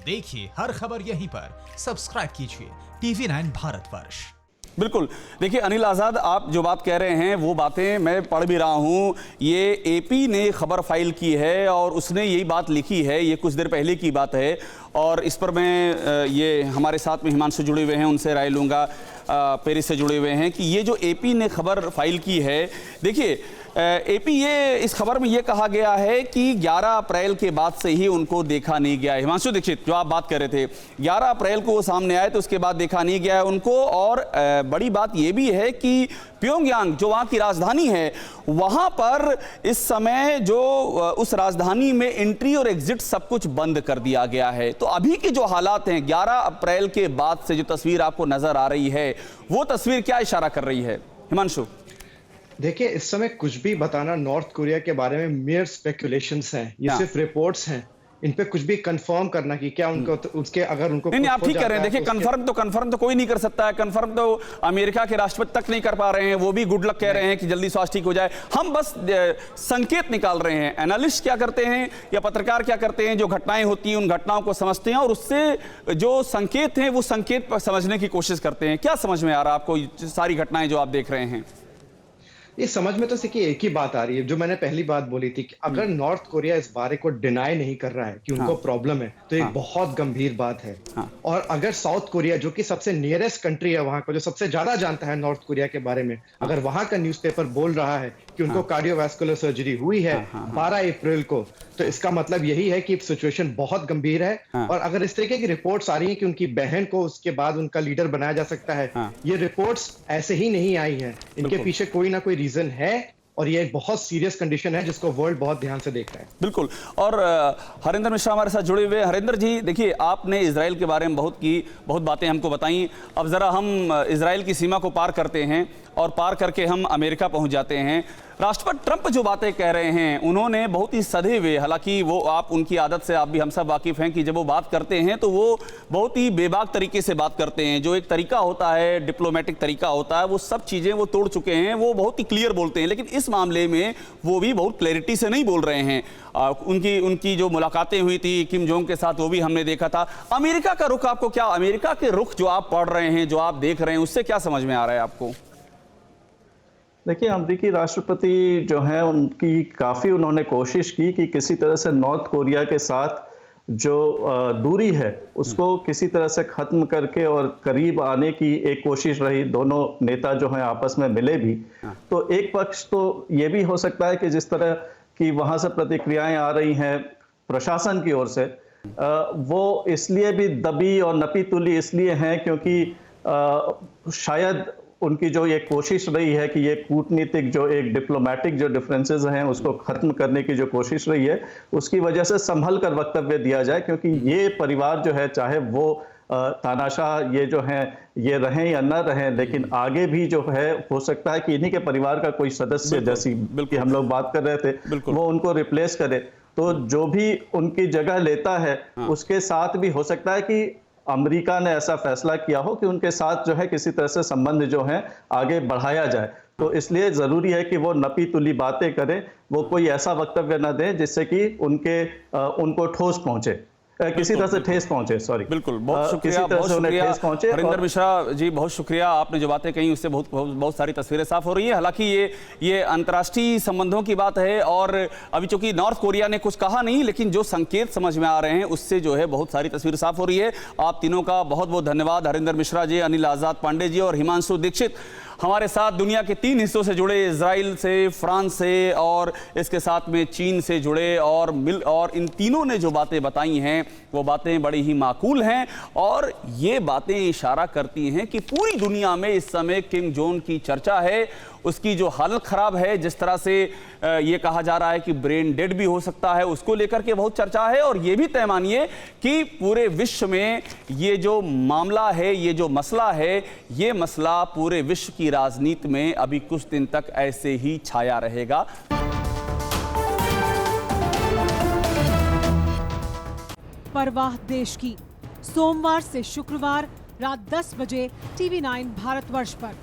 देखिए हर खबर यहीं पर। सब्सक्राइब कीजिए TV9 भारतवर्ष। बिल्कुल। देखिए अनिल आज़ाद, आप जो बात कह रहे हैं वो बातें मैं पढ़ भी रहा हूँ। ये एपी ने खबर फाइल की है और उसने यही बात लिखी है, ये कुछ देर पहले की बात है। और इस पर मैं ये हमारे साथ में हिमांशु जुड़े हुए हैं, उनसे राय लूँगा, पेरिस से जुड़े हुए हैं कि ये जो एपी ने खबर फाइल की है, देखिए एपी ये इस खबर में ये कहा गया है कि 11 अप्रैल के बाद से ही उनको देखा नहीं गया है। हिमांशु दीक्षित, जो आप बात कर रहे थे, 11 अप्रैल को वो सामने आए तो उसके बाद देखा नहीं गया है उनको। और बड़ी बात ये भी है कि प्योंगयांग जो वहाँ की राजधानी है, वहाँ पर इस समय जो उस राजधानी में एंट्री और एग्जिट सब कुछ बंद कर दिया गया है। तो अभी के जो हालात हैं, 11 अप्रैल के बाद से जो तस्वीर आपको नजर आ रही है, वो तस्वीर क्या इशारा कर रही है? हिमांशु, देखिए, इस समय कुछ भी बताना नॉर्थ कोरिया के बारे में मेयर स्पेकुलेशंस हैं, ये सिर्फ रिपोर्ट्स हैं। इन पे कुछ भी कंफर्म करना कि क्या उनको उसके अगर उनको नहीं, आप ठीक कह रहे हैं। देखिए कंफर्म तो कोई नहीं कर सकता है। कंफर्म तो अमेरिका के राष्ट्रपति तक नहीं कर पा रहे हैं, वो भी गुड लक कह रहे हैं कि जल्दी स्वास्थ्य ठीक हो जाए। हम बस संकेत निकाल रहे हैं। एनालिस्ट क्या करते हैं या पत्रकार क्या करते हैं, जो घटनाएं होती हैं उन घटनाओं को समझते हैं और उससे जो संकेत हैं वो संकेत पर समझने की कोशिश करते हैं। क्या समझ में आ रहा है आपको सारी घटनाएं जो आप देख रहे हैं? ये समझ में तो सिर्फ एक ही बात आ रही है, जो मैंने पहली बात बोली थी कि अगर नॉर्थ कोरिया इस बारे को डिनाई नहीं कर रहा है कि उनको प्रॉब्लम है, तो एक बहुत गंभीर बात है। और अगर साउथ कोरिया, जो कि सबसे नियरेस्ट कंट्री है वहां को, जो सबसे ज्यादा जानता है नॉर्थ कोरिया के बारे में, अगर वहां का न्यूज़पेपर बोल रहा है कि उनको कार्डियोवैस्कुलर सर्जरी हुई है 12 अप्रैल को, तो इसका मतलब यही है कि सिचुएशन बहुत गंभीर है। और अगर इस तरीके की रिपोर्ट्स आ रही हैं कि उनकी बहन को उसके बाद उनका लीडर बनाया जा सकता है, ये रिपोर्ट्स ऐसे ही नहीं आई हैं। इनके पीछे कोई ना कोई रीजन है और ये एक बहुत सीरियस कंडीशन है जिसको वर्ल्ड बहुत ध्यान से देख रहा है। बिल्कुल। और हरिंदर मिश्रा हमारे साथ जुड़े हुए। हरिंदर जी, देखिए आपने इजराइल के बारे में बहुत बातें हमको बताई। अब ज़रा हम इजराइल की सीमा को पार करते हैं और पार करके हम अमेरिका पहुंच जाते हैं। राष्ट्रपति ट्रंप जो बातें कह रहे हैं, उन्होंने बहुत ही सधे हुए, हालांकि वो आप उनकी आदत से आप भी हम सब वाकिफ़ हैं कि जब वो बात करते हैं तो वो बहुत ही बेबाक तरीके से बात करते हैं। जो एक तरीका होता है, डिप्लोमेटिक तरीका होता है, वो सब चीज़ें वो तोड़ चुके हैं। वो बहुत ही क्लियर बोलते हैं, लेकिन इस मामले में वो भी बहुत क्लैरिटी से नहीं बोल रहे हैं। उनकी जो मुलाकातें हुई थी किम जोंग के साथ, वो भी हमने देखा था। अमेरिका का रुख आपको क्या, अमेरिका के रुख जो आप पढ़ रहे हैं, जो आप देख रहे हैं, उससे क्या समझ में आ रहा है आपको? देखिए, अमेरिकी राष्ट्रपति जो हैं उनकी काफ़ी उन्होंने कोशिश की कि किसी तरह से नॉर्थ कोरिया के साथ जो दूरी है उसको किसी तरह से ख़त्म करके और करीब आने की एक कोशिश रही। दोनों नेता जो हैं आपस में मिले भी। तो एक पक्ष तो ये भी हो सकता है कि जिस तरह की वहाँ से प्रतिक्रियाएं आ रही हैं प्रशासन की ओर से, वो इसलिए भी दबी और नपी तुली इसलिए हैं क्योंकि शायद उनकी जो ये कोशिश रही है कि ये कूटनीतिक जो एक डिप्लोमेटिक जो डिफरेंसेस हैं उसको खत्म करने की जो कोशिश रही है, उसकी वजह से संभल कर वक्तव्य दिया जाए। क्योंकि ये परिवार जो है, चाहे वो तानाशाह ये जो हैं ये रहें या न रहें, लेकिन आगे भी जो है हो सकता है कि इन्हीं के परिवार का कोई सदस्य, जैसी बिल्कुल हम लोग बात कर रहे थे, वो उनको रिप्लेस करे। तो जो भी उनकी जगह लेता है उसके साथ भी हो सकता है कि अमेरिका ने ऐसा फैसला किया हो कि उनके साथ जो है किसी तरह से संबंध जो है आगे बढ़ाया जाए। तो इसलिए ज़रूरी है कि वो नपी तुली बातें करें, वो कोई ऐसा वक्तव्य न दें जिससे कि उनको ठोस पहुंचे, किसी तरह से ठेस पहुंचे। सॉरी, बिल्कुल, बहुत शुक्रिया, बहुत शुक्रिया हरिंदर मिश्रा जी, बहुत शुक्रिया। आपने जो बातें कही उससे बहुत सारी तस्वीरें साफ हो रही है। हालांकि ये अंतर्राष्ट्रीय संबंधों की बात है और अभी चूंकि नॉर्थ कोरिया ने कुछ कहा नहीं, लेकिन जो संकेत समझ में आ रहे हैं उससे जो है बहुत सारी तस्वीर साफ हो रही है। आप तीनों का बहुत बहुत धन्यवाद, हरिंदर मिश्रा जी, अनिल आज़ाद पांडे जी और हिमांशु दीक्षित, हमारे साथ दुनिया के 3 हिस्सों से जुड़े, इजराइल से, फ्रांस से और इसके साथ में चीन से जुड़े। और इन तीनों ने जो बातें बताई हैं वो बातें बड़ी ही माकूल हैं और ये बातें इशारा करती हैं कि पूरी दुनिया में इस समय किम जोंग की चर्चा है। उसकी जो हालत ख़राब है, जिस तरह से ये कहा जा रहा है कि ब्रेन डेड भी हो सकता है, उसको लेकर के बहुत चर्चा है। और ये भी तय मानिए कि पूरे विश्व में ये जो मामला है, ये जो मसला है, ये मसला पूरे विश्व की राजनीति में अभी कुछ दिन तक ऐसे ही छाया रहेगा। परवाह देश की, सोमवार से शुक्रवार रात 10 बजे TV9 भारतवर्ष पर।